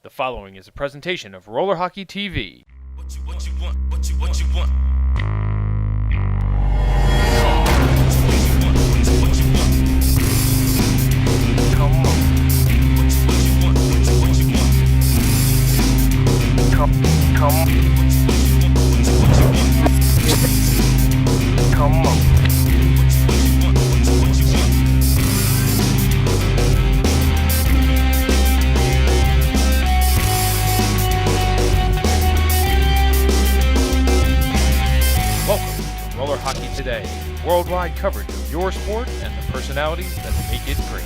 The following is a presentation of Roller Hockey TV. What you want? Come on. Come on. Welcome to Roller Hockey Today, worldwide coverage of your sport and the personalities that make it great.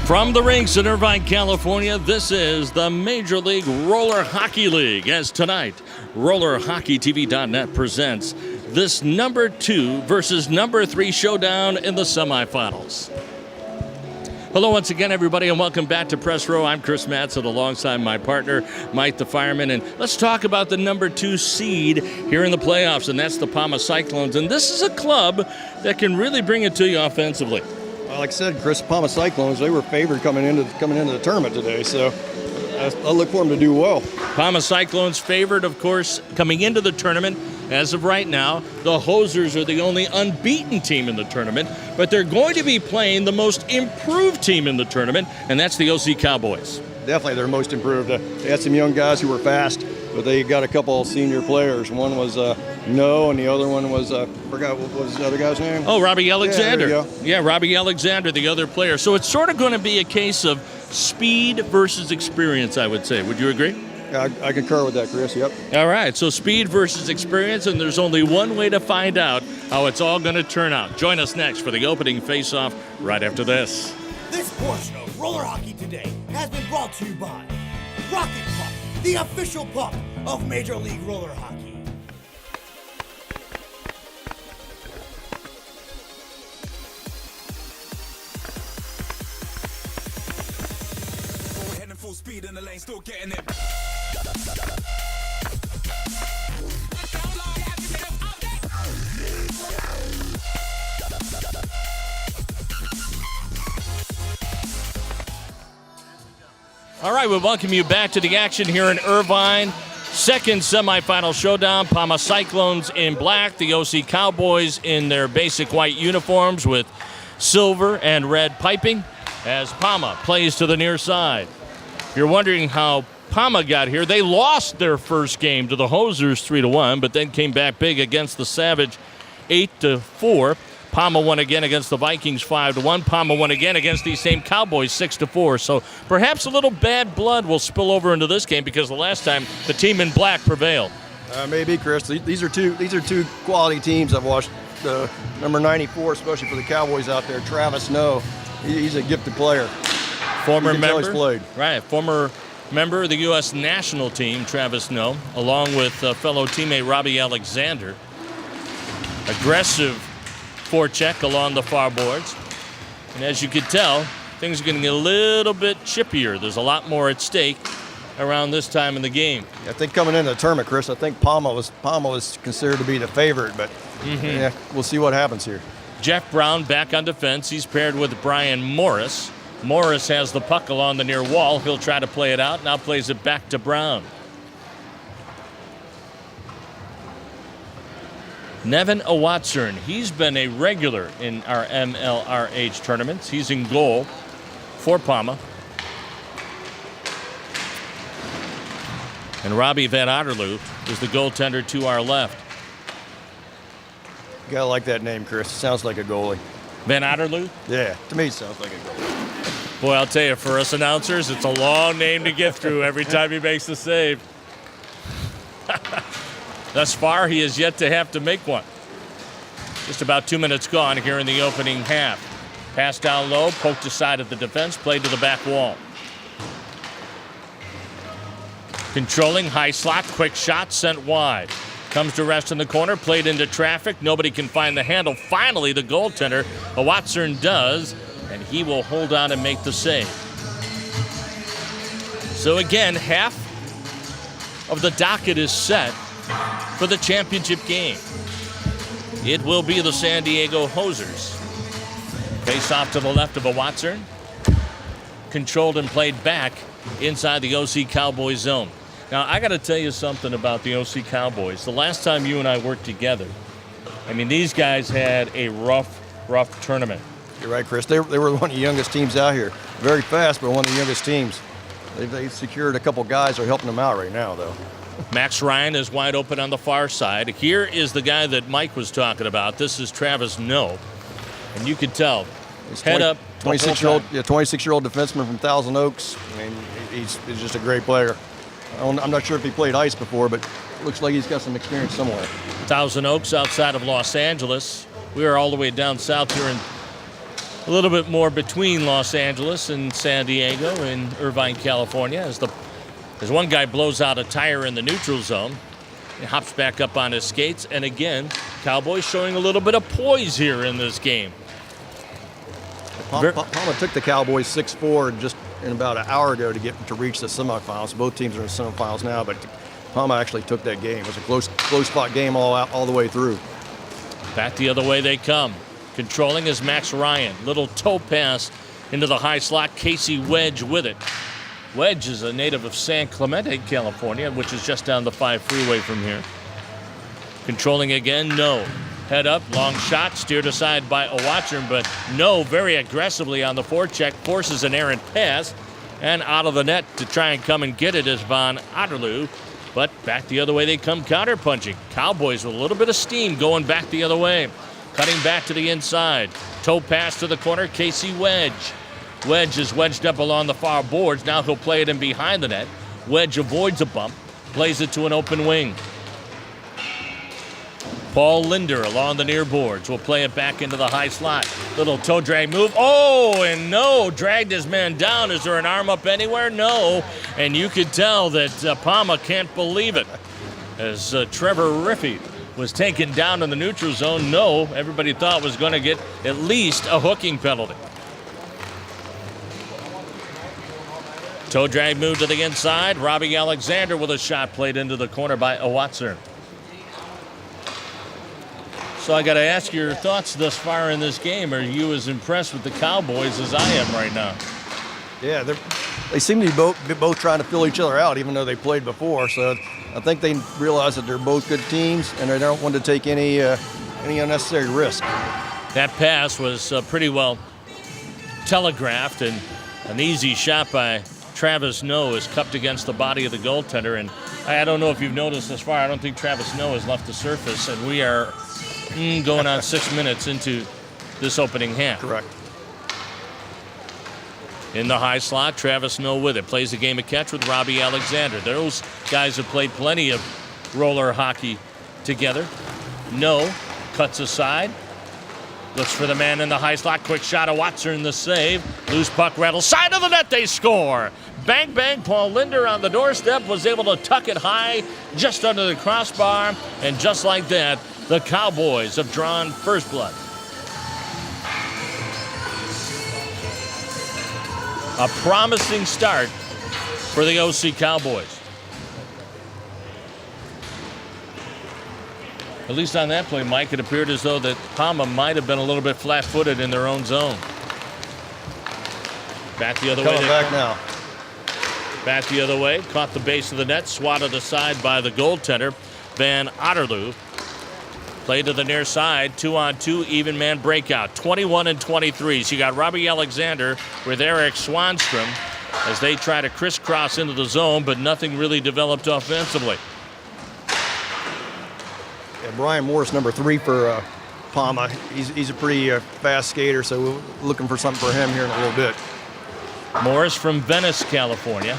From the rinks in Irvine, California, this is the Major League Roller Hockey League. As tonight, RollerHockeyTV.net presents this number 2 versus number 3 showdown in the semifinals. Hello once again, everybody, and welcome back to Press Row. I'm Chris Matson alongside my partner, Mike the Fireman, and let's talk about the number 2 seed here in the playoffs, and that's the Palma Cyclones. And this is a club that can really bring it to you offensively. Well, like I said, Chris, Palma Cyclones, they were favored coming into the tournament today, so I look for them to do well. Palma Cyclones favored, of course, coming into the tournament. As of right now, the Hosers are the only unbeaten team in the tournament, but they're going to be playing the most improved team in the tournament, and that's the OC Cowboys. Definitely their most improved. They had some young guys who were fast, but they got a couple of senior players. One was No, and the other one was, forgot what was the other guy's name? Oh, Robbie Alexander. Yeah, there you go. Yeah, Robbie Alexander, the other player. So it's sort of going to be a case of speed versus experience, I would say. Would you agree? I concur with that, Chris, yep. All right, so speed versus experience, and there's only one way to find out how it's all going to turn out. Join us next for the opening face-off right after this. This portion of Roller Hockey Today has been brought to you by Rocket Puck, the official puck of Major League Roller Hockey. Go ahead and full speed in the lane, still getting it. All right, we welcome you back to the action here in Irvine. Second semifinal showdown, Palma Cyclones in black, the OC Cowboys in their basic white uniforms with silver and red piping as Palma plays to the near side. If you're wondering how Palma got here, they lost their first game to the Hosers 3-1, but then came back big against the Savage 8-4. Palma won again against the Vikings 5-1. Palma won again against these same Cowboys 6-4. So perhaps a little bad blood will spill over into this game because the last time the team in black prevailed. Maybe, Chris. These are two quality teams. I've watched number 94, especially for the Cowboys out there. Travis Snow, he's a gifted player. Former member, he's played. Right? Former member of the U.S. national team, Travis Snow, along with fellow teammate Robbie Alexander. Aggressive forecheck along the far boards. And as you could tell, things are going to get a little bit chippier. There's a lot more at stake around this time in the game. I think coming into the tournament, Chris, I think Palma was considered to be the favorite, but yeah, we'll see what happens here. Jeff Brown back on defense. He's paired with Brian Morris. Morris has the puck along the near wall. He'll try to play it out. Now plays it back to Brown. Nevin Awatsern, he's been a regular in our MLRH tournaments. He's in goal for Palma. And Robbie Van Otterloo is the goaltender to our left. You gotta like that name, Chris. It sounds like a goalie. Van Otterloo? Yeah, to me it sounds like a goalie. Boy, I'll tell you, for us announcers, it's a long name to get through every time he makes the save. Thus far, he has yet to have to make one. Just about 2 minutes gone here in the opening half. Pass down low, poked aside of the defense, played to the back wall. Controlling, high slot, quick shot, sent wide. Comes to rest in the corner, played into traffic. Nobody can find the handle. Finally, the goaltender, Awatsern, does, and he will hold on and make the save. So again, half of the docket is set for the championship game. It will be the San Diego Hosers. Face off to the left of a Watson. Controlled and played back inside the OC Cowboys zone. Now, I got to tell you something about the OC Cowboys. The last time you and I worked together, I mean, these guys had a rough tournament. You're right, Chris. They were one of the youngest teams out here. Very fast, but one of the youngest teams. They secured a couple guys who are helping them out right now, though. Max Ryan is wide open on the far side. Here is the guy that Mike was talking about. This is Travis Noe. And you can tell, He's head up. 26-year-old defenseman from Thousand Oaks. I mean, he's just a great player. I'm not sure if he played ice before, but looks like he's got some experience somewhere. Thousand Oaks outside of Los Angeles. We are all the way down south here in a little bit more between Los Angeles and San Diego in Irvine, California. As one guy blows out a tire in the neutral zone, he hops back up on his skates, and again, Cowboys showing a little bit of poise here in this game. Palma took the Cowboys 6-4 just in about an hour ago to reach the semifinals. Both teams are in the semifinals now, but Palma actually took that game. It was a close fought game all the way through. Back the other way they come. Controlling is Max Ryan. Little toe pass into the high slot. Casey Wedge with it. Wedge is a native of San Clemente, California, which is just down the 5 freeway from here. Controlling again, no. Head up, long shot, steered aside by a Watson, but no, very aggressively on the forecheck, forces an errant pass, and out of the net to try and come and get it is Von Otterloo. But back the other way they come, counter-punching. Cowboys with a little bit of steam going back the other way. Cutting back to the inside. Toe pass to the corner, Casey Wedge. Wedge is wedged up along the far boards. Now he'll play it in behind the net. Wedge avoids a bump, plays it to an open wing. Paul Linder along the near boards will play it back into the high slot. Little toe drag move. Oh, and no, dragged his man down. Is there an arm up anywhere? No. And you could tell that Palma can't believe it. As Trevor Riffey was taken down in the neutral zone, no, everybody thought was going to get at least a hooking penalty. Toe drag move to the inside. Robbie Alexander with a shot played into the corner by Owatzer. So I got to ask your thoughts thus far in this game. Are you as impressed with the Cowboys as I am right now? Yeah, they seem to be both trying to fill each other out, even though they played before. So I think they realize that they're both good teams, and they don't want to take any unnecessary risk. That pass was pretty well telegraphed, and an easy shot by Travis Noe is cupped against the body of the goaltender. And I don't know if you've noticed this far, I don't think Travis Noe has left the surface, and we are going on 6 minutes into this opening half. Correct. In the high slot, Travis Noe with it. Plays a game of catch with Robbie Alexander. Those guys have played plenty of roller hockey together. Noe cuts aside. Looks for the man in the high slot. Quick shot of Watson, the save. Loose puck rattles. Side of the net, they score. Bang, bang. Paul Linder on the doorstep was able to tuck it high just under the crossbar. And just like that, the Cowboys have drawn first blood. A promising start for the OC Cowboys. At least on that play, Mike, it appeared as though that Palma might have been a little bit flat-footed in their own zone. Back the other way. Coming back now. Back the other way. Caught the base of the net. Swatted aside by the goaltender, Van Otterloo. Play to the near side. 2-on-2, even man breakout. 21-23. So you got Robbie Alexander with Eric Swanstrom as they try to crisscross into the zone, but nothing really developed offensively. Yeah, Brian Morris, number 3 for Palma. He's a pretty fast skater, so we're looking for something for him here in a little bit. Morris from Venice, California.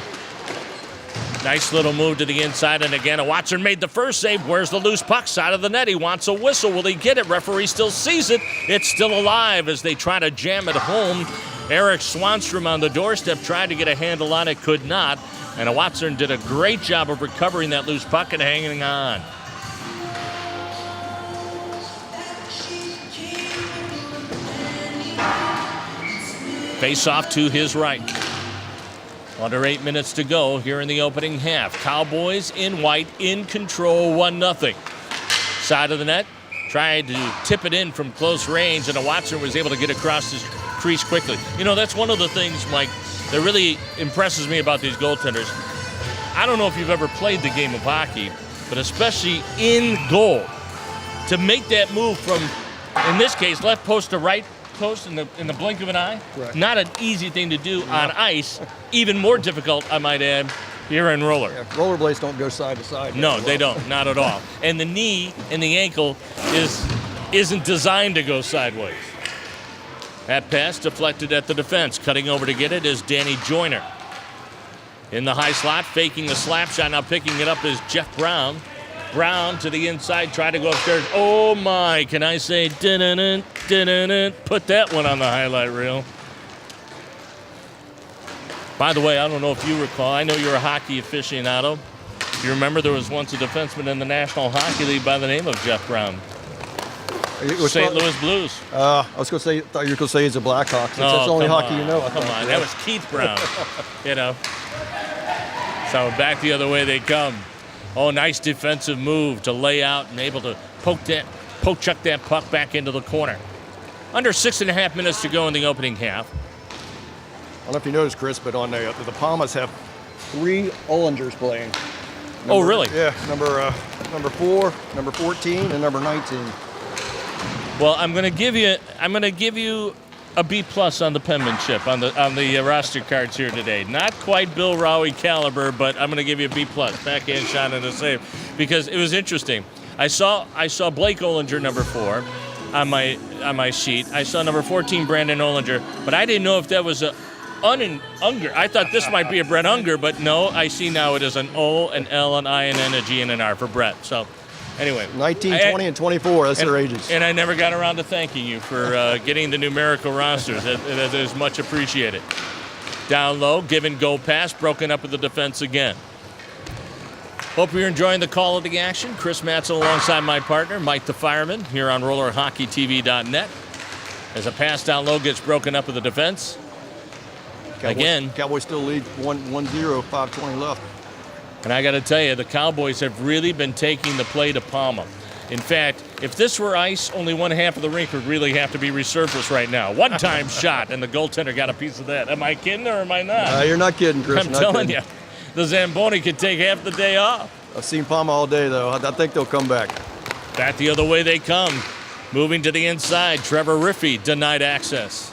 Nice little move to the inside, and again, Watson made the first save. Where's the loose puck? Side of the net. He wants a whistle. Will he get it? Referee still sees it. It's still alive as they try to jam it home. Eric Swanstrom on the doorstep tried to get a handle on it, could not. And Watson did a great job of recovering that loose puck and hanging on. Face off to his right. Under 8 minutes to go here in the opening half. Cowboys in white in control, 1-0. Side of the net, tried to tip it in from close range, and Watson was able to get across his crease quickly. You know, that's one of the things, Mike, that really impresses me about these goaltenders. I don't know if you've ever played the game of hockey, but especially in goal, to make that move from, in this case, left post to right post in the blink of an eye, Correct. not an easy thing to do on ice. Even more difficult, I might add, here in roller. Yeah, rollerblades don't go side to side. No, they don't, not at all. And the knee and the ankle isn't designed to go sideways. That pass deflected at the defense. Cutting over to get it is Danny Joyner. In the high slot, faking the slap shot. Now picking it up is Jeff Brown. Brown to the inside, try to go upstairs. Oh my, can I say, dun-dun-dun, dun-dun-dun. Put that one on the highlight reel. By the way, I don't know if you recall, I know you're a hockey aficionado. You remember there was once a defenseman in the National Hockey League by the name of Jeff Brown. St. Louis Blues. I was going to say, thought you were going to say he's a Blackhawk. Since that's the only come hockey on, you know. Come on, that was Keith Brown. You know. So back the other way they come. Oh, nice defensive move to lay out and able to poke chuck that puck back into the corner. Under 6.5 minutes to go in the opening half. I don't know if you noticed, Chris, but on the Palmas have 3 Ollingers playing. Oh, really? Yeah, number 4, number 14, and number 19. Well, I'm going to give you a B plus on the penmanship on the roster cards here today. Not quite Bill Rowie caliber, but I'm going to give you a B plus. Backhand shot and a save, because it was interesting. I saw Blake Ollinger number 4 on my sheet. I saw number 14 Brandon Ollinger, but I didn't know if that was a Unger. I thought this might be a Brett Unger, but no. I see now it is an O, an L, an I, an N, a G, and an R for Brett. So. Anyway, 19, 20, and 24, that's their ages. And I never got around to thanking you for getting the numerical rosters. That is much appreciated. Down low, give and go pass, broken up with the defense again. Hope you're enjoying the call of the action. Chris Matson alongside my partner, Mike the Fireman, here on RollerHockeyTV.net. As a pass down low gets broken up with the defense. Cowboys still lead 1-0, 5:20 left. And I got to tell you, the Cowboys have really been taking the play to Palma. In fact, if this were ice, only one half of the rink would really have to be resurfaced right now. One-time shot, and the goaltender got a piece of that. Am I kidding or am I not? You're not kidding, Chris. I'm telling you, the Zamboni could take half the day off. I've seen Palma all day, though. I think they'll come back. Back the other way they come. Moving to the inside, Trevor Riffey denied access.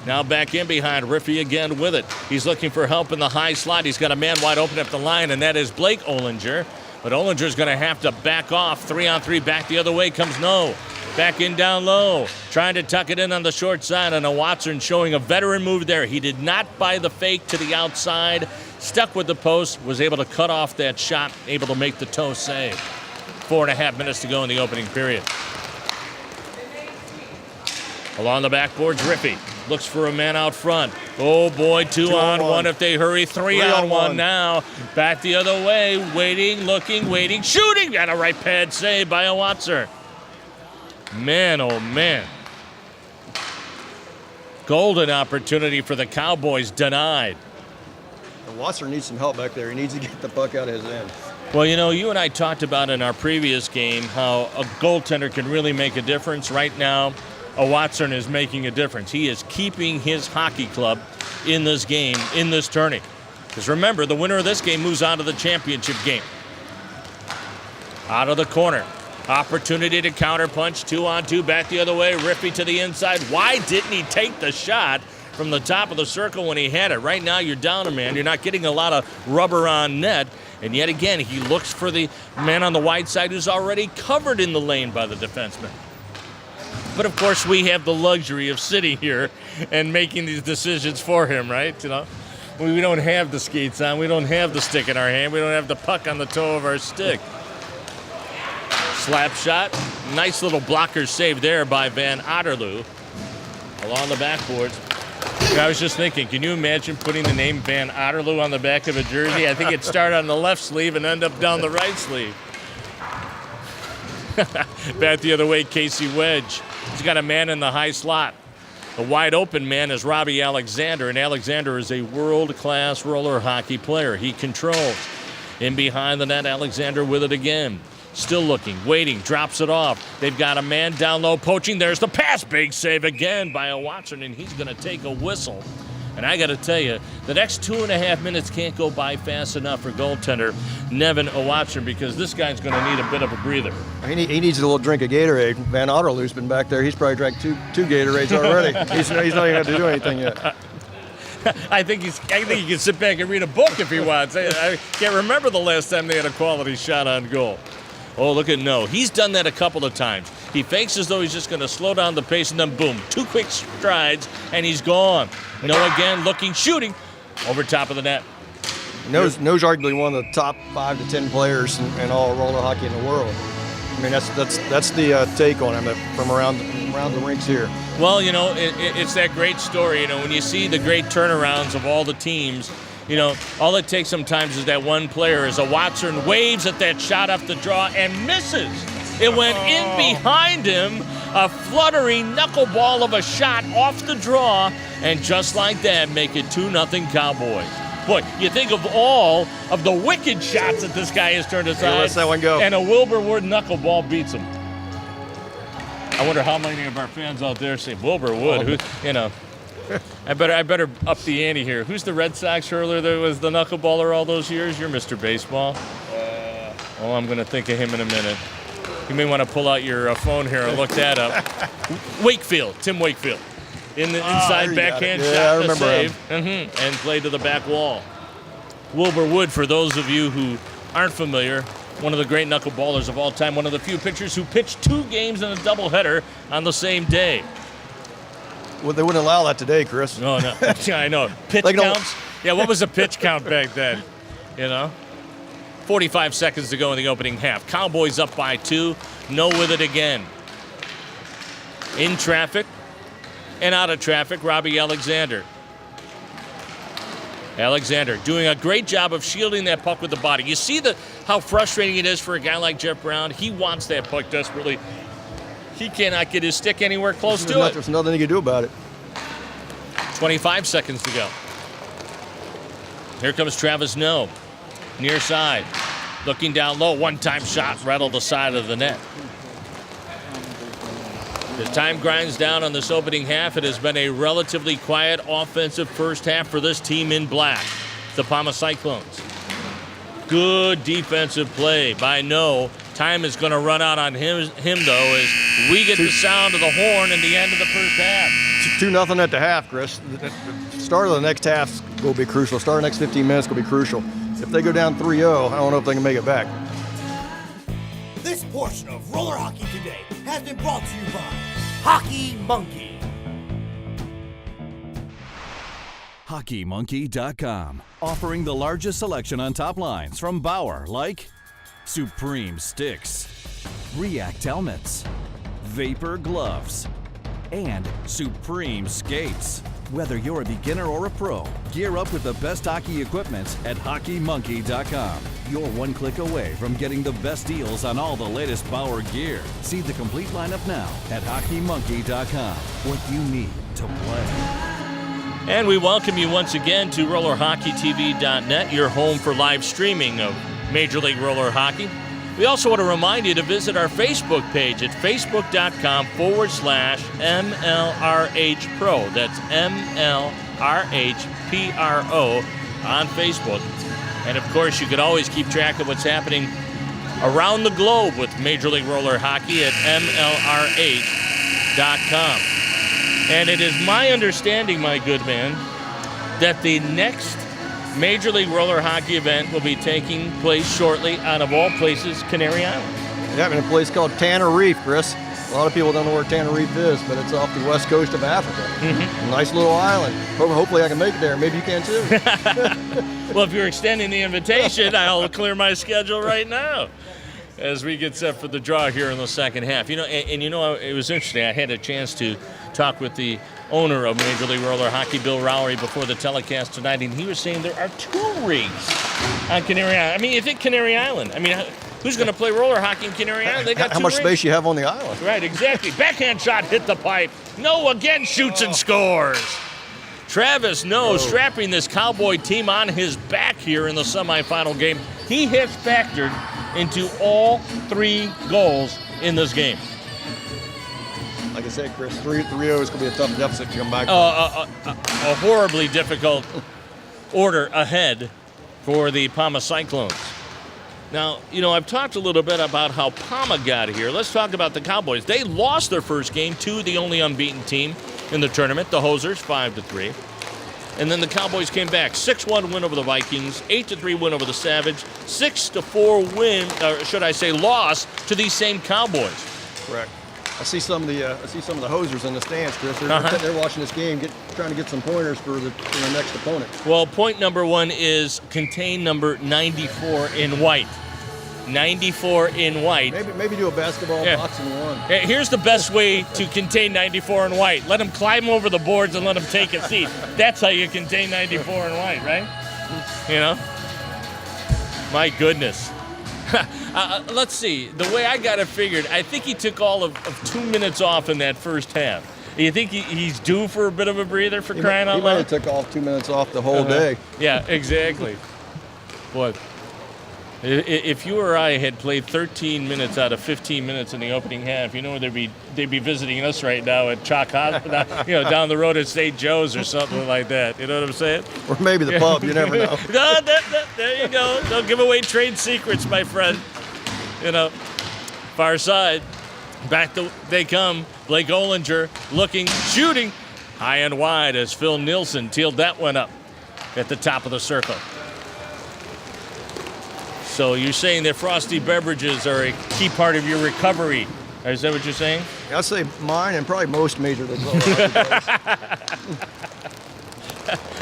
Now back in behind, Riffey again with it. He's looking for help in the high slot. He's got a man wide open up the line, and that is Blake Ollinger. But Ollinger's going to have to back off. 3-on-3, back the other way comes No. Back in down low, trying to tuck it in on the short side, and a Watson showing a veteran move there. He did not buy the fake to the outside, stuck with the post, was able to cut off that shot, able to make the toe save. 4.5 minutes to go in the opening period. Along the backboards, Riffey looks for a man out front. Oh boy, 2-on-1 if they hurry. 3-on-1 now. Back the other way, waiting, looking, waiting, shooting. And a right pad save by a Watson. Man, oh man. Golden opportunity for the Cowboys denied. Watson needs some help back there. He needs to get the puck out of his end. Well, you know, you and I talked about in our previous game how a goaltender can really make a difference. Right now, a Watson is making a difference. He is keeping his hockey club in this game, in this tourney. Because remember, the winner of this game moves on to the championship game. Out of the corner. Opportunity to counterpunch. 2-on-2, back the other way. Riffey to the inside. Why didn't he take the shot from the top of the circle when he had it? Right now, you're down a man. You're not getting a lot of rubber on net. And yet again, he looks for the man on the wide side who's already covered in the lane by the defenseman. But of course, we have the luxury of sitting here and making these decisions for him, right? You know, we don't have the skates on. We don't have the stick in our hand. We don't have the puck on the toe of our stick. Slap shot. Nice little blocker save there by Van Otterloo along the backboards. I was just thinking, can you imagine putting the name Van Otterloo on the back of a jersey? I think it'd start on the left sleeve and end up down the right sleeve. Back the other way, Casey Wedge. He's got a man in the high slot. The wide open man is Robbie Alexander, and Alexander is a world-class roller hockey player. He controls. In behind the net, Alexander with it again. Still looking, waiting, drops it off. They've got a man down low poaching. There's the pass. Big save again by Watson, and he's going to take a whistle. And I got to tell you, the next 2.5 minutes can't go by fast enough for goaltender Nevin Watson, because this guy's going to need a bit of a breather. He needs a little drink of Gatorade. Van Otterloo's been back there. He's probably drank two Gatorades already. he's not even going to do anything yet. I think he can sit back and read a book if he wants. I can't remember the last time they had a quality shot on goal. Oh, look at No. He's done that a couple of times. He fakes as though he's just going to slow down the pace, and then boom, 2 quick strides, and he's gone. No again, looking, shooting, over top of the net. No's arguably one of the top 5 to 10 players in all roller hockey in the world. I mean, that's the take on him from around the rinks here. Well, you know, it's that great story. You know, when you see the great turnarounds of all the teams, you know, all it takes sometimes is that one player as a Watson waves at that shot off the draw and misses. It went in behind him, a fluttering knuckleball of a shot off the draw, and just like that, make it 2-0 Cowboys. Boy, you think of all of the wicked shots that this guy has turned aside, let's that one go. And a Wilbur Wood knuckleball beats him. I wonder how many of our fans out there say Wilbur Wood. Who, you know, I better up the ante here. Who's the Red Sox hurler that was the knuckleballer all those years? You're Mr. Baseball. I'm going to think of him in a minute. You may want to pull out your phone here and look that up. Wakefield, Tim Wakefield. In the inside backhand shot, I remember save, and played to the back wall. Wilbur Wood, for those of you who aren't familiar, one of the great knuckleballers of all time, one of the few pitchers who pitched 2 games in a doubleheader on the same day. Well, they wouldn't allow that today, Chris. No, I know. Pitch counts? Yeah, what was a pitch count back then? You know? 45 seconds to go in the opening half. Cowboys up by 2. No with it again. In traffic and out of traffic, Robbie Alexander. Alexander doing a great job of shielding that puck with the body. You see how frustrating it is for a guy like Jeff Brown? He wants that puck desperately. He cannot get his stick anywhere close to it. There's nothing he can do about it. 25 seconds to go. Here comes Travis No. Near side. Looking down low. One-time shot rattled the side of the net. The time grinds down on this opening half. It has been a relatively quiet offensive first half for this team in black, the Parma Cyclones. Good defensive play by No. Time is going to run out on him though, as we get the sound of the horn in the end of the first half. 2-0 at the half, Chris. The start of the next half will be crucial. Start of the next 15 minutes will be crucial. If they go down 3-0, I don't know if they can make it back. This portion of Roller Hockey Today has been brought to you by Hockey Monkey. HockeyMonkey.com, offering the largest selection on top lines from Bauer, like Supreme Sticks, React Helmets, Vapor Gloves, and Supreme Skates. Whether you're a beginner or a pro, gear up with the best hockey equipment at HockeyMonkey.com. You're one click away from getting the best deals on all the latest Bauer gear. See the complete lineup now at HockeyMonkey.com. What you need to play. And we welcome you once again to RollerHockeyTV.net, your home for live streaming of Major League Roller Hockey. We also want to remind you to visit our Facebook page at facebook.com/MLRH Pro. That's MLRHPRO on Facebook. And of course, you could always keep track of what's happening around the globe with Major League Roller Hockey at MLRH.com. And it is my understanding, my good man, that the next Major League Roller Hockey event will be taking place shortly out of all places, Canary Island. Yeah, in a place called Tenerife, Chris. A lot of people don't know where Tenerife is, but it's off the west coast of Africa. Mm-hmm. A nice little island. Hopefully I can make it there. Maybe you can too. Well, if you're extending the invitation, I'll clear my schedule right now as we get set for the draw here in the second half. You know, and you know, it was interesting. I had a chance to talk with the owner of Major League Roller Hockey, Bill Rowery, before the telecast tonight, and he was saying there are 2 rinks on Canary Island. I mean, you think Canary Island. I mean, Who's going to play roller hockey in Canary Island? They got How two much rinks. space you have on the island? Right, exactly. Backhand shot hit the pipe. No again shoots and scores. Travis strapping this Cowboy team on his back here in the semifinal game. He has factored into all 3 goals in this game. Like I said, Chris, 3-0 is going to be a tough deficit to come back. A horribly difficult order ahead for the Palma Cyclones. Now, I've talked a little bit about how Palma got here. Let's talk about the Cowboys. They lost their first game to the only unbeaten team in the tournament, the Hosers, 5-3. And then the Cowboys came back, 6-1 win over the Vikings, 8-3 win over the Savage, 6-4 win, or should I say loss, to these same Cowboys. Correct. I see some of the Hosers in the stands, Chris. They're watching this game, trying to get some pointers for the next opponent. Well, point number 1 is contain number 94 in white. 94 in white. Maybe do a basketball boxing one. Here's the best way to contain 94 in white. Let them climb over the boards and let them take a seat. That's how you contain 94 in white, right? My goodness. Let's see. The way I got it figured, I think he took all of 2 minutes off in that first half. You think he's due for a bit of a breather for crying out loud? He might have took off 2 minutes off the whole day. Yeah, exactly. Boy, if you or I had played 13 minutes out of 15 minutes in the opening half, they'd be visiting us right now at Chalk Hospital, down the road at St. Joe's or something like that. You know what I'm saying? Or maybe the pub. You never know. No, there you go. Don't give away trade secrets, my friend. Far side. They come. Blake Olinger looking, shooting high and wide as Phil Nielsen tealed that one up at the top of the circle. So you're saying that frosty beverages are a key part of your recovery. Is that what you're saying? I'd say mine and probably most Major League Baseball.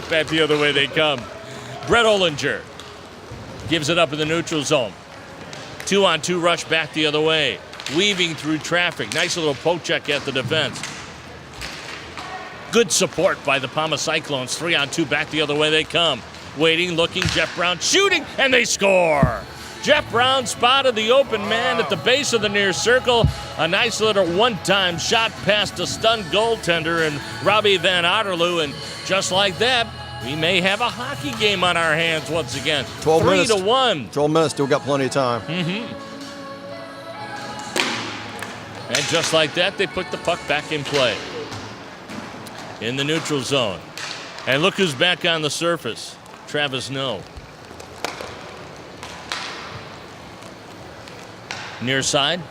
Back the other way they come. Brett Olinger gives it up in the neutral zone. 2-on-2 rush back the other way. Weaving through traffic. Nice little poke check at the defense. Good support by the Palma Cyclones. 3-on-2 back the other way they come. Waiting, looking, Jeff Brown shooting, and they score. Jeff Brown spotted the open man at the base of the near circle. A nice little one-time shot past a stunned goaltender and Robbie Van Otterloo, and just like that, we may have a hockey game on our hands once again. 12 minutes. 3-1. 12 minutes, still got plenty of time. And just like that, they put the puck back in play. In the neutral zone. And look who's back on the surface. Travis No. Near side.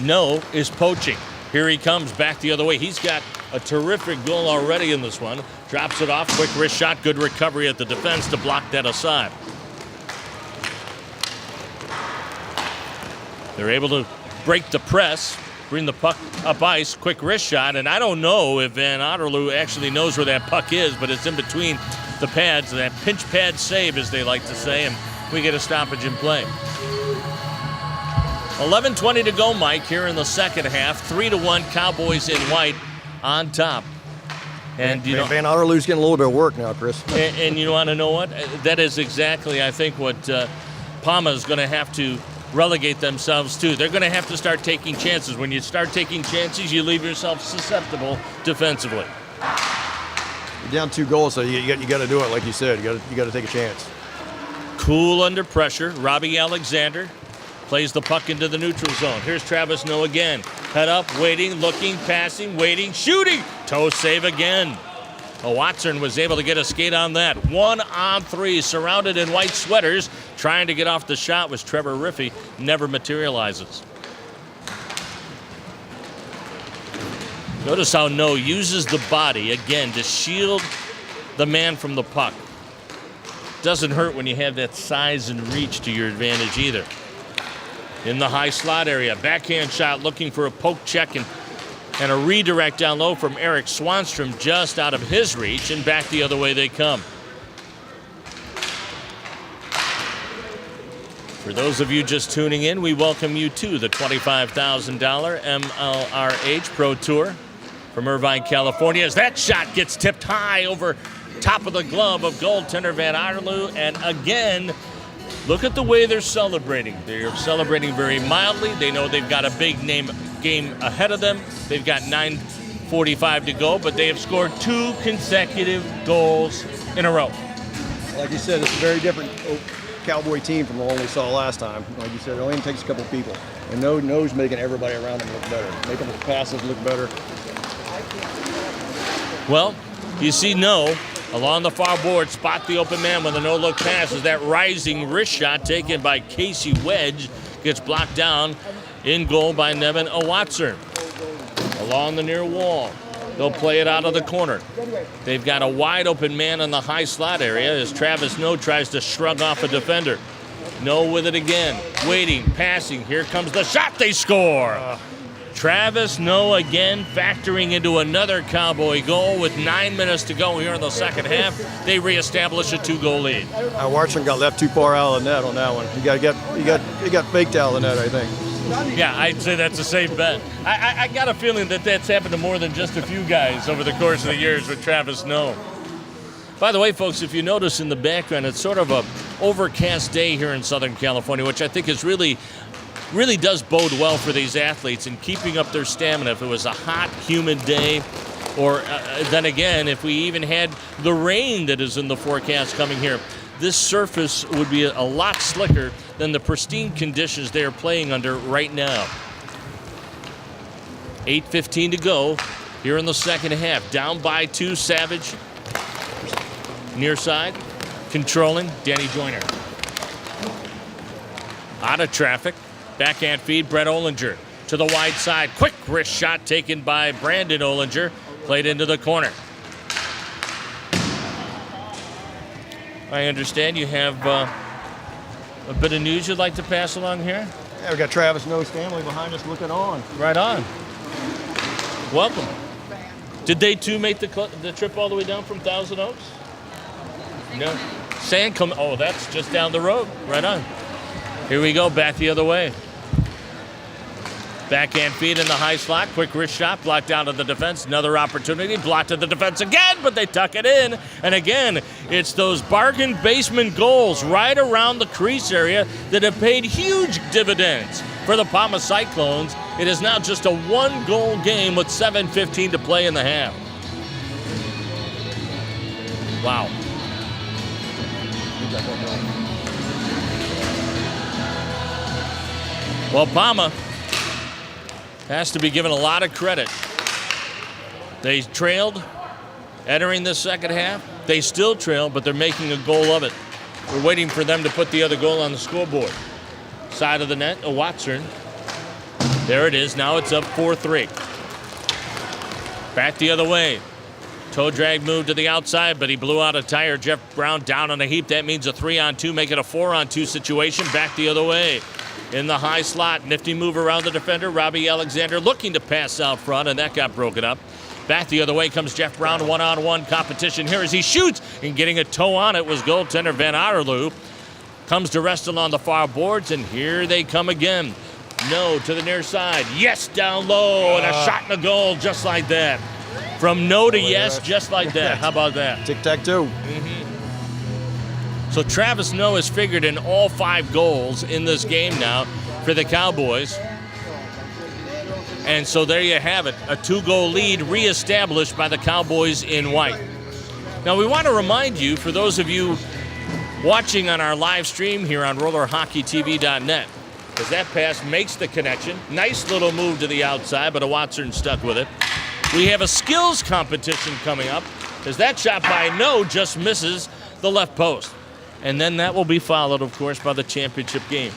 No is poaching. Here he comes back the other way. He's got a terrific goal already in this one. Drops it off. Quick wrist shot. Good recovery at the defense to block that aside. They're able to break the press, bring the puck up ice. Quick wrist shot. And I don't know if Van Otterloo actually knows where that puck is, but it's in between the pads, that pinch pad save, as they like to say, and we get a stoppage in play. 11:20 to go, Mike, here in the second half. 3-1 Cowboys in white on top. And Van Otterloo's getting a little bit of work now, Chris. And you want to know what? That is exactly, I think, what Palma is going to have to relegate themselves to. They're going to have to start taking chances. When you start taking chances, you leave yourself susceptible defensively. You're down 2 goals, so you got to do it like you said. You got to take a chance. Cool under pressure. Robbie Alexander plays the puck into the neutral zone. Here's Travis No again. Head up, waiting, looking, passing, waiting, shooting. Toe save again. Watson was able to get a skate on that. 1-on-3, surrounded in white sweaters. Trying to get off the shot was Trevor Riffey. Never materializes. Notice how No uses the body, again, to shield the man from the puck. Doesn't hurt when you have that size and reach to your advantage either. In the high slot area, backhand shot looking for a poke check and a redirect down low from Eric Swanstrom just out of his reach, and back the other way they come. For those of you just tuning in, we welcome you to the $25,000 MLRH Pro Tour from Irvine, California, as that shot gets tipped high over top of the glove of goaltender Van Otterloo, and again, Look at the way they're celebrating. They're celebrating very mildly. They know they've got a big name game ahead of them. They've got 9:45 to go, but they have scored 2 consecutive goals in a row. Like you said, it's a very different Cowboy team from the one we saw last time. Like you said, it only takes a couple people. And No's making everybody around them look better, making the passes look better. Well, you see No along the far board, spot the open man with a no-look pass as that rising wrist shot taken by Casey Wedge gets blocked down in goal by Nevin Owatzer. Along the near wall, they'll play it out of the corner. They've got a wide open man in the high slot area as Travis No tries to shrug off a defender. No with it again, waiting, passing. Here comes the shot, they score. Travis No again factoring into another Cowboy goal with 9 minutes to go here in the second half. They reestablish a 2-goal lead. Watson got left too far out of the net on that one. He got faked out of the net, I think. Yeah, I'd say that's a safe bet. I got a feeling that that's happened to more than just a few guys over the course of the years with Travis No. By the way, folks, if you notice in the background, it's sort of a overcast day here in Southern California, which I think is really does bode well for these athletes in keeping up their stamina. If it was a hot, humid day, or then again, if we even had the rain that is in the forecast coming here, this surface would be a lot slicker than the pristine conditions they are playing under right now. 8:15 to go here in the second half. Down by 2, Savage. Near side, controlling, Danny Joyner. Out of traffic. Backhand feed, Brett Olinger to the wide side. Quick wrist shot taken by Brandon Olinger. Played into the corner. I understand you have a bit of news you'd like to pass along here? Yeah, we got Travis No Stanley behind us looking on. Right on. Welcome. Did they too make the trip all the way down from Thousand Oaks? No. Oh, that's just down the road. Right on. Here we go, back the other way. Backhand feed in the high slot. Quick wrist shot, blocked out of the defense. Another opportunity, blocked at the defense again, but they tuck it in. And again, it's those bargain basement goals right around the crease area that have paid huge dividends for the Palma Cyclones. It is now just a 1-goal game with 7:15 to play in the half. Wow. Well, Palma has to be given a lot of credit. They trailed entering the second half. They still trail, but they're making a goal of it. We're waiting for them to put the other goal on the scoreboard. Side of the net, Watson. There it is. Now it's up 4-3. Back the other way. Toe drag move to the outside, but he blew out a tire. Jeff Brown down on a heap. That means a 3-on-2, make it a 4-on-2 situation. Back the other way. In the high slot, nifty move around the defender. Robbie Alexander looking to pass out front, and that got broken up. Back the other way comes Jeff Brown, one-on-one competition here as he shoots, and getting a toe on it was goaltender Van Otterloo. Comes to rest along the far boards, and here they come again. No to the near side. Yes, down low, and a shot and a goal just like that. From no to yes, just like that. How about that? Tic-tac-toe. So Travis No has figured in all 5 goals in this game now for the Cowboys. And so there you have it, a 2-goal lead reestablished by the Cowboys in white. Now we want to remind you, for those of you watching on our live stream here on RollerHockeyTV.net, as that pass makes the connection. Nice little move to the outside, but Watson stuck with it. We have a skills competition coming up as that shot by No just misses the left post. And then that will be followed, of course, by the championship game.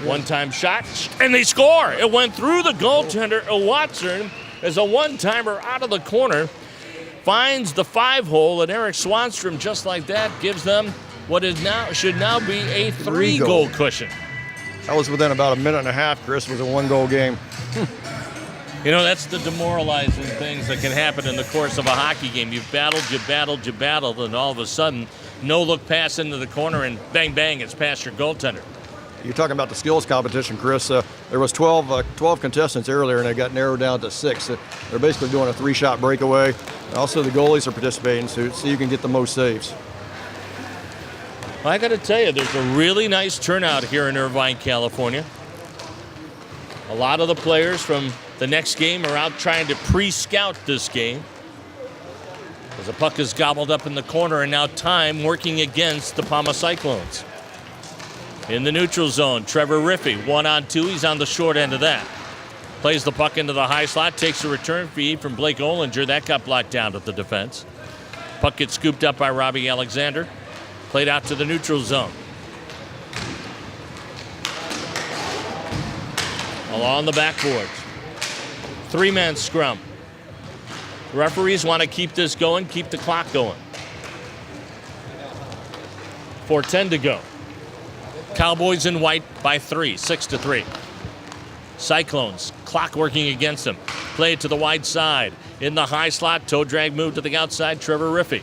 One-time shot, and they score. It went through the goaltender, Watson, as a one-timer out of the corner. Finds the 5-hole, and Eric Swanstrom, just like that, gives them what is now should now be a 3-goal cushion. That was within about a minute and a half, Chris. It was a 1-goal game. You know, that's the demoralizing things that can happen in the course of a hockey game. You've battled, and all of a sudden, no-look pass into the corner, and bang, bang, it's past your goaltender. You're talking about the skills competition, Chris. There was 12 contestants earlier, and they got narrowed down to 6. They're basically doing a 3-shot breakaway. Also, the goalies are participating, so you can get the most saves. I got to tell you, there's a really nice turnout here in Irvine, California. A lot of the players from the next game are out trying to pre-scout this game. As the puck is gobbled up in the corner, and now time working against the Palma Cyclones. In the neutral zone, Trevor Riffey, 1-on-2. He's on the short end of that. Plays the puck into the high slot, takes a return feed from Blake Olinger. That got blocked down at the defense. Puck gets scooped up by Robbie Alexander. Played out to the neutral zone. Along the backboards. 3-man scrum. The referees want to keep this going, keep the clock going. 4:10 to go. Cowboys in white by 3, 6-3. Cyclones, clock working against them. Play it to the wide side. In the high slot, toe drag move to the outside, Trevor Riffey.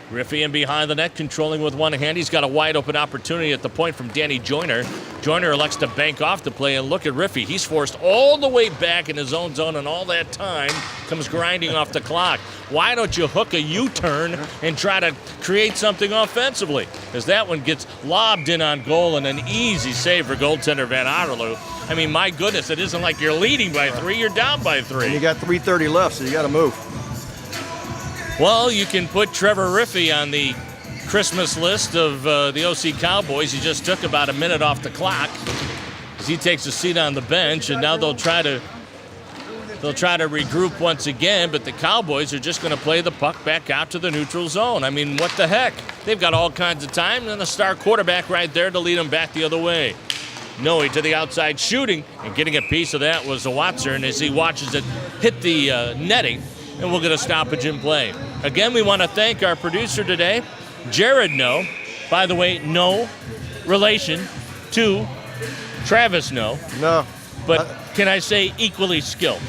Riffey in behind the net, controlling with one hand. He's got a wide open opportunity at the point from Danny Joyner. Joyner elects to bank off the play, and look at Riffey. He's forced all the way back in his own zone, and all that time comes grinding off the clock. Why don't you hook a U-turn and try to create something offensively? Because that one gets lobbed in on goal, and an easy save for goaltender Van Otterloo. I mean, my goodness, it isn't like you're leading by 3, you're down by 3. And you got 3:30 left, so you got to move. Well, you can put Trevor Riffey on the Christmas list of the OC Cowboys. He just took about a minute off the clock as he takes a seat on the bench, and now they'll try to regroup once again, but the Cowboys are just going to play the puck back out to the neutral zone. I mean, what the heck? They've got all kinds of time, and the star quarterback right there to lead them back the other way. Noe to the outside shooting, and getting a piece of that was a Watson as he watches it hit the netting, and we'll get a stoppage in play. Again, we want to thank our producer today, Jared Noe. By the way, no relation to Travis Noe. No. But can I say equally skilled?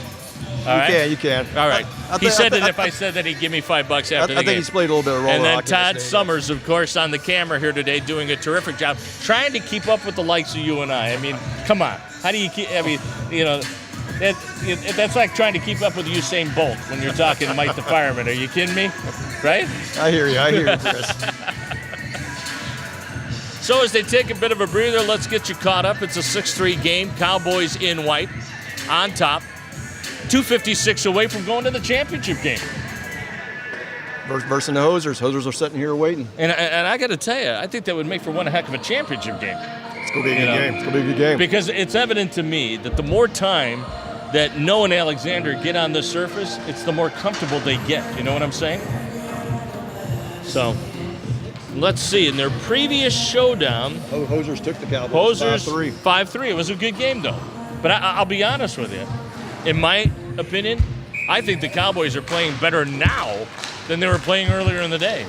All right? You can. All right. He said that if I said that, he'd give me $5 after the game. I think he's played a little bit of roller And then hockey Todd this day. Summers, of course, on the camera here today, doing a terrific job, trying to keep up with the likes of you and I. I mean, come on. How do you keep? I mean, you know, that's like trying to keep up with Usain Bolt when you're talking to Mike the Fireman. Are you kidding me? Right? I hear you, Chris. So as they take a bit of a breather, let's get you caught up. It's a 6-3 game. Cowboys in white, on top. 2:56 away from going to the championship game. Versus the Hosers. Hosers are sitting here waiting. And I got to tell you, I think that would make for one heck of a championship game. It's going to be a good game. It's going to be a good game. Because it's evident to me that the more time that Noah and Alexander get on the surface, it's the more comfortable they get. You know what I'm saying? So, let's see. In their previous showdown, Hosers took the Cowboys 5-3. It was a good game, though. But I'll be honest with you. In my opinion, I think the Cowboys are playing better now than they were playing earlier in the day.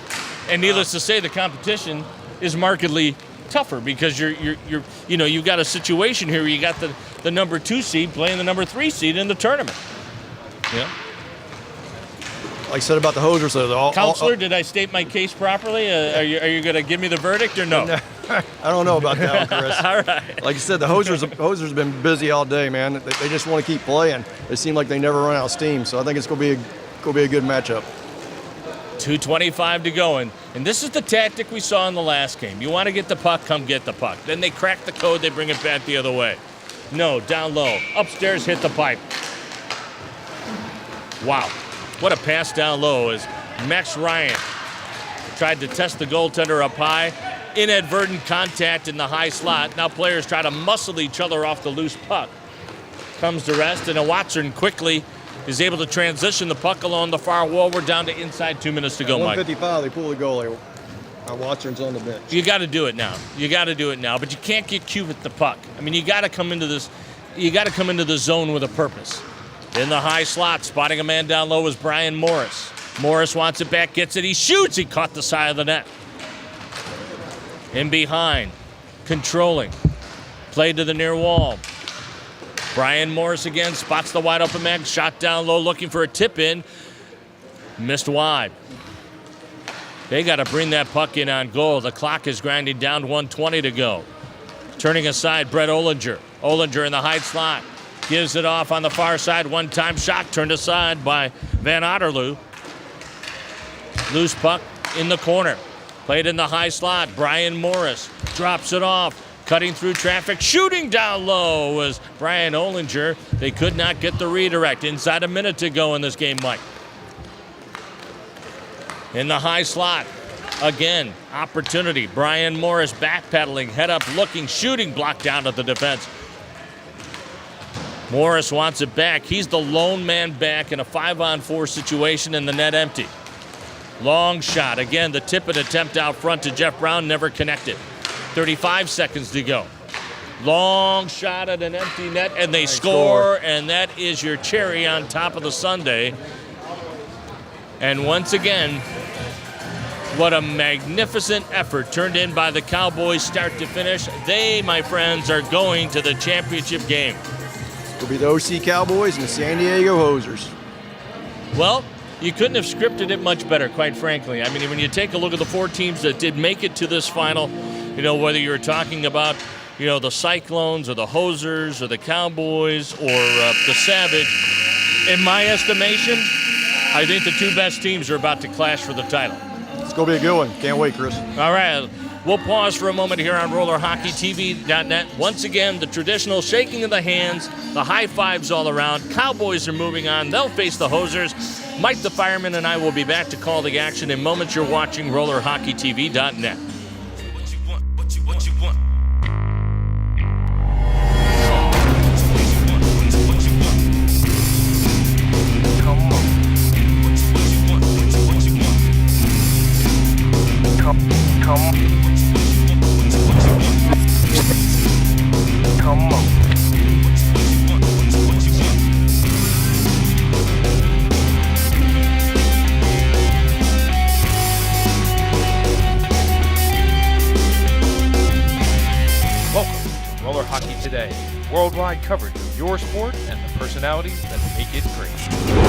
And needless to say, the competition is markedly tougher because you've got a situation here where you got the number 2 seed playing the number 3 seed in the tournament. Yeah. Like I said about the Hosers, so Counselor, did I state my case properly? Are you going to give me the verdict or no? I don't know about that one, Chris. All right. Like I said, the Hosers have been busy all day, man. They just want to keep playing. They seem like they never run out of steam. So I think it's going to be a good matchup. 2:25 to go, and this is the tactic we saw in the last game. You want to get the puck, come get the puck. Then they crack the code, they bring it back the other way. No, down low. Upstairs, hit the pipe. Wow. What a pass down low as Max Ryan tried to test the goaltender up high. Inadvertent contact in the high slot. Now players try to muscle each other off the loose puck. Comes to rest, and a Watson quickly is able to transition the puck along the far wall. We're down to inside 2 minutes to go, Mike. 155, they pull the goalie. Watson's on the bench. You got to do it now. But you can't get cute with the puck. I mean, you got to come into this. You got to come into the zone with a purpose. In the high slot, spotting a man down low is Brian Morris. Morris wants it back, gets it, he shoots. He caught the side of the net. In behind, controlling. Play to the near wall. Brian Morris again spots the wide open man, shot down low, looking for a tip in. Missed wide. They got to bring that puck in on goal. The clock is grinding down, 1:20 to go. Turning aside, Brett Olinger. Olinger in the high slot. Gives it off on the far side. One-time shot turned aside by Van Otterloo. Loose puck in the corner. Played in the high slot. Brian Morris drops it off. Cutting through traffic, shooting down low was Brian Olinger. They could not get the redirect. Inside a minute to go in this game, Mike. In the high slot, again, opportunity. Brian Morris backpedaling, head up, looking, shooting, blocked down at the defense. Morris wants it back. He's the lone man back in a 5-on-4 situation, and the net empty. Long shot. Again, the tip and attempt out front to Jeff Brown, never connected. 35 seconds to go. Long shot at an empty net, and they score, and that is your cherry on top of the sundae. And once again, what a magnificent effort turned in by the Cowboys start to finish. They, my friends, are going to the championship game. It'll be the OC Cowboys and the San Diego Hosers. Well, you couldn't have scripted it much better, quite frankly. I mean, when you take a look at the 4 teams that did make it to this final, you know, whether you're talking about, you know, the Cyclones or the Hosers or the Cowboys or the Savage, in my estimation, I think the 2 best teams are about to clash for the title. It's going to be a good one. Can't wait, Chris. All right. We'll pause for a moment here on RollerHockeyTV.net. Once again, the traditional shaking of the hands, the high fives all around. Cowboys are moving on. They'll face the Hosers. Mike the Fireman and I will be back to call the action in moments. You're watching RollerHockeyTV.net. What you want? Roller Hockey Today, worldwide coverage of your sport and the personalities that make it great.